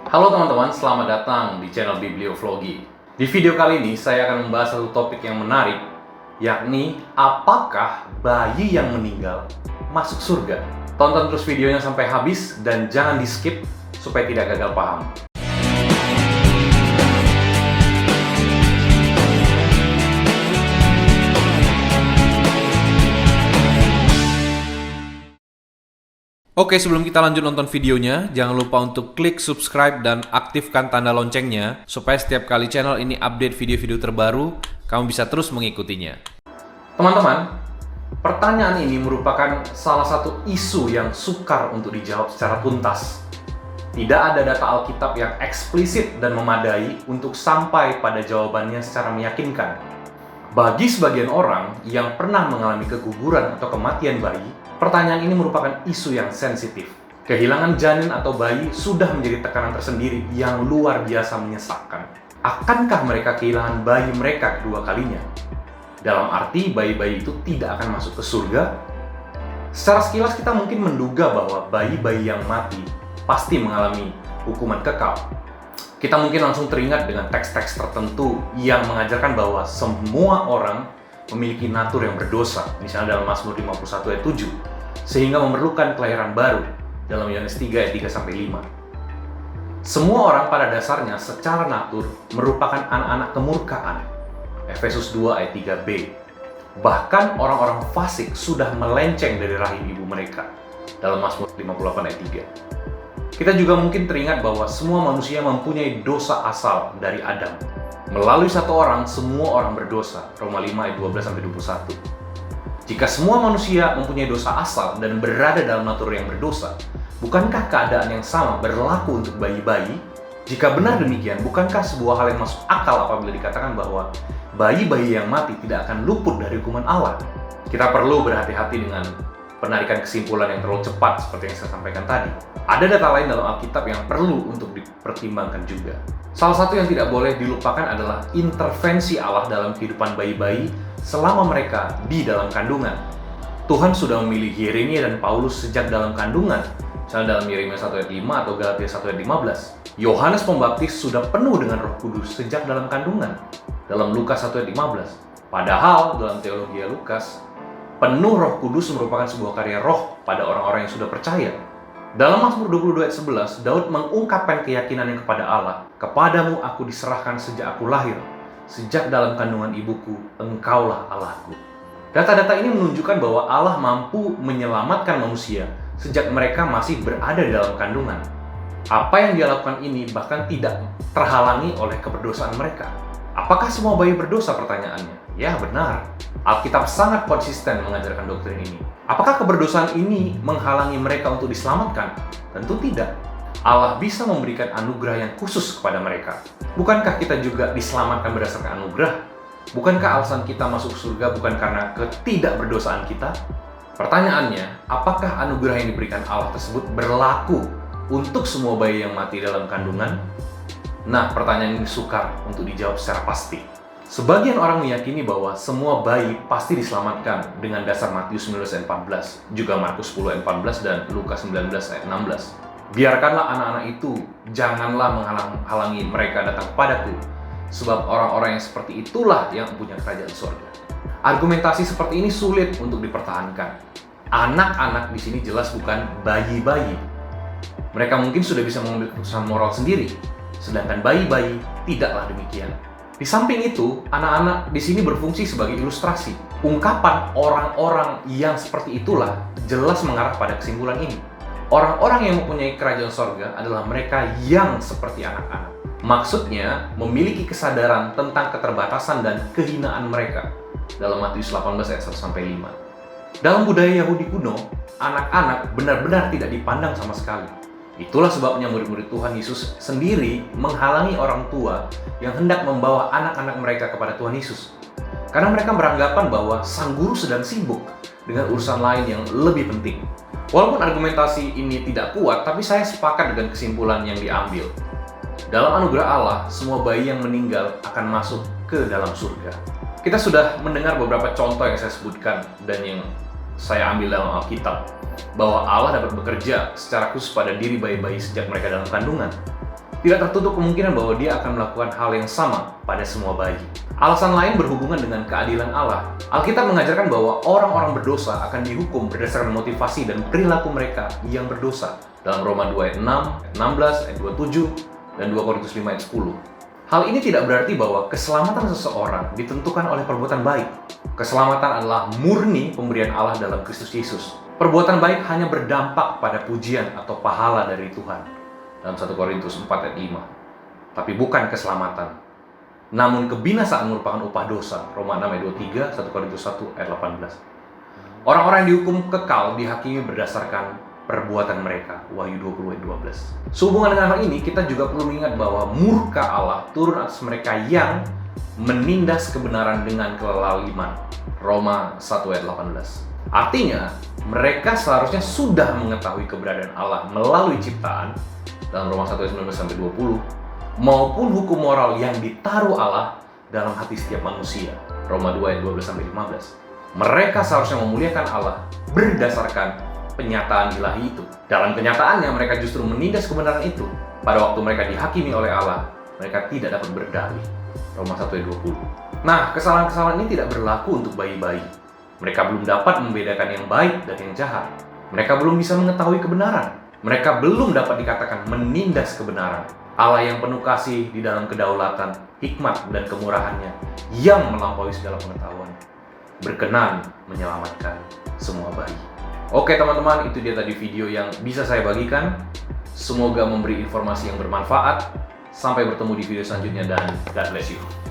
Halo teman-teman, selamat datang di channel Biblioflogi. Di video kali ini saya akan membahas satu topik yang menarik, yakni apakah bayi yang meninggal masuk surga? Tonton terus videonya sampai habis dan jangan di-skip supaya tidak gagal paham. Oke, sebelum kita lanjut nonton videonya, jangan lupa untuk klik subscribe dan aktifkan tanda loncengnya supaya setiap kali channel ini update video-video terbaru, kamu bisa terus mengikutinya. Teman-teman, pertanyaan ini merupakan salah satu isu yang sukar untuk dijawab secara tuntas. Tidak ada data Alkitab yang eksplisit dan memadai untuk sampai pada jawabannya secara meyakinkan. Bagi sebagian orang yang pernah mengalami keguguran atau kematian bayi, pertanyaan ini merupakan isu yang sensitif. Kehilangan janin atau bayi sudah menjadi tekanan tersendiri yang luar biasa menyesakkan. Akankah mereka kehilangan bayi mereka kedua kalinya? Dalam arti bayi-bayi itu tidak akan masuk ke surga? Secara sekilas kita mungkin menduga bahwa bayi-bayi yang mati pasti mengalami hukuman kekal. Kita mungkin langsung teringat dengan teks-teks tertentu yang mengajarkan bahwa semua orang memiliki natur yang berdosa, misalnya dalam Mazmur 51 ayat 7, sehingga memerlukan kelahiran baru dalam Yohanes 3 ayat 3-5. Semua orang pada dasarnya secara natur merupakan anak-anak kemurkaan, Efesus 2 ayat 3b. Bahkan orang-orang fasik sudah melenceng dari rahim ibu mereka, dalam Mazmur 58 ayat 3. Kita juga mungkin teringat bahwa semua manusia mempunyai dosa asal dari Adam. Melalui satu orang, semua orang berdosa. Roma 5 ayat 12-21. Jika semua manusia mempunyai dosa asal dan berada dalam natur yang berdosa, bukankah keadaan yang sama berlaku untuk bayi-bayi? Jika benar demikian, bukankah sebuah hal yang masuk akal apabila dikatakan bahwa bayi-bayi yang mati tidak akan luput dari hukuman Allah? Kita perlu berhati-hati dengan penarikan kesimpulan yang terlalu cepat seperti yang saya sampaikan tadi. Ada data lain dalam Alkitab yang perlu untuk dipertimbangkan juga. Salah satu yang tidak boleh dilupakan adalah intervensi Allah dalam kehidupan bayi-bayi selama mereka di dalam kandungan. Tuhan sudah memilih Yeremia dan Paulus sejak dalam kandungan, misalnya dalam Yeremia 1 ayat 5 atau Galatia 1 ayat 15. Yohanes Pembaptis sudah penuh dengan Roh Kudus sejak dalam kandungan, dalam Lukas 1 ayat 15. Padahal dalam teologi Lukas, penuh Roh Kudus merupakan sebuah karya roh pada orang-orang yang sudah percaya. Dalam Mazmur 22 ayat 11, Daud mengungkapkan keyakinannya kepada Allah, "Kepadamu aku diserahkan sejak aku lahir, sejak dalam kandungan ibuku, Engkaulah Allahku." Data-data ini menunjukkan bahwa Allah mampu menyelamatkan manusia sejak mereka masih berada di dalam kandungan. Apa yang dia lakukan ini bahkan tidak terhalangi oleh keberdosaan mereka. Apakah semua bayi berdosa, pertanyaannya? Ya, benar. Alkitab sangat konsisten mengajarkan doktrin ini. Apakah keberdosaan ini menghalangi mereka untuk diselamatkan? Tentu tidak. Allah bisa memberikan anugerah yang khusus kepada mereka. Bukankah kita juga diselamatkan berdasarkan anugerah? Bukankah alasan kita masuk surga bukan karena ketidakberdosaan kita? Pertanyaannya, apakah anugerah yang diberikan Allah tersebut berlaku untuk semua bayi yang mati dalam kandungan? Nah, pertanyaan ini sukar untuk dijawab secara pasti. Sebagian orang meyakini bahwa semua bayi pasti diselamatkan dengan dasar Matius 19 ayat 14, juga Markus 10 ayat 14 dan Lukas 19 ayat 16. Biarkanlah anak-anak itu, janganlah menghalangi mereka datang kepadaku, sebab orang-orang yang seperti itulah yang punya kerajaan surga. Argumentasi seperti ini sulit untuk dipertahankan. Anak-anak di sini jelas bukan bayi-bayi. Mereka mungkin sudah bisa mengambil keputusan moral sendiri, sedangkan bayi-bayi tidaklah demikian. Di samping itu, anak-anak di sini berfungsi sebagai ilustrasi. Ungkapan orang-orang yang seperti itulah jelas mengarah pada kesimpulan ini. Orang-orang yang mempunyai kerajaan sorga adalah mereka yang seperti anak-anak. Maksudnya, memiliki kesadaran tentang keterbatasan dan kehinaan mereka. Dalam Matius 18 ayat 1-5. Dalam budaya Yahudi kuno, anak-anak benar-benar tidak dipandang sama sekali. Itulah sebabnya murid-murid Tuhan Yesus sendiri menghalangi orang tua yang hendak membawa anak-anak mereka kepada Tuhan Yesus. Karena mereka beranggapan bahwa sang guru sedang sibuk dengan urusan lain yang lebih penting. Walaupun argumentasi ini tidak kuat, tapi saya sepakat dengan kesimpulan yang diambil. Dalam anugerah Allah, semua bayi yang meninggal akan masuk ke dalam surga. Kita sudah mendengar beberapa contoh yang saya sebutkan dan yang saya ambil dalam Alkitab, bahwa Allah dapat bekerja secara khusus pada diri bayi-bayi sejak mereka dalam kandungan. Tidak tertutup kemungkinan bahwa dia akan melakukan hal yang sama pada semua bayi. Alasan lain berhubungan dengan keadilan Allah. Alkitab mengajarkan bahwa orang-orang berdosa akan dihukum berdasarkan motivasi dan perilaku mereka yang berdosa. Dalam Roma 2 ayat 6, ayat 16, ayat 27, dan 2 Korintus 5 ayat 10. Hal ini tidak berarti bahwa keselamatan seseorang ditentukan oleh perbuatan baik. Keselamatan adalah murni pemberian Allah dalam Kristus Yesus. Perbuatan baik hanya berdampak pada pujian atau pahala dari Tuhan. Dalam 1 Korintus 4 ayat 5. Tapi bukan keselamatan. Namun kebinasaan merupakan upah dosa. Roma 6 ayat 23, 1 Korintus 1 ayat 18. Orang-orang yang dihukum kekal dihakimi berdasarkan perbuatan mereka. Wahyu 20 ayat 12. Sehubungan dengan hal ini, kita juga perlu mengingat bahwa murka Allah turun atas mereka yang menindas kebenaran dengan kelaliman. Roma 1 ayat 18. Artinya, mereka seharusnya sudah mengetahui keberadaan Allah melalui ciptaan dalam Roma 1 ayat 19-20 maupun hukum moral yang ditaruh Allah dalam hati setiap manusia. Roma 2 ayat 12-15. Mereka seharusnya memuliakan Allah berdasarkan penyataan ilahi itu. Dalam kenyataannya mereka justru menindas kebenaran itu. Pada waktu mereka dihakimi oleh Allah, mereka tidak dapat berdalih. Roma 1 ayat 20. Nah, kesalahan-kesalahan ini tidak berlaku untuk bayi-bayi. Mereka belum dapat membedakan yang baik dan yang jahat. Mereka belum bisa mengetahui kebenaran. Mereka belum dapat dikatakan menindas kebenaran. Allah yang penuh kasih di dalam kedaulatan, hikmat, dan kemurahannya yang melampaui segala pengetahuan berkenan menyelamatkan semua bayi. Oke teman-teman, itu dia tadi video yang bisa saya bagikan. Semoga memberi informasi yang bermanfaat. Sampai bertemu di video selanjutnya dan God bless you.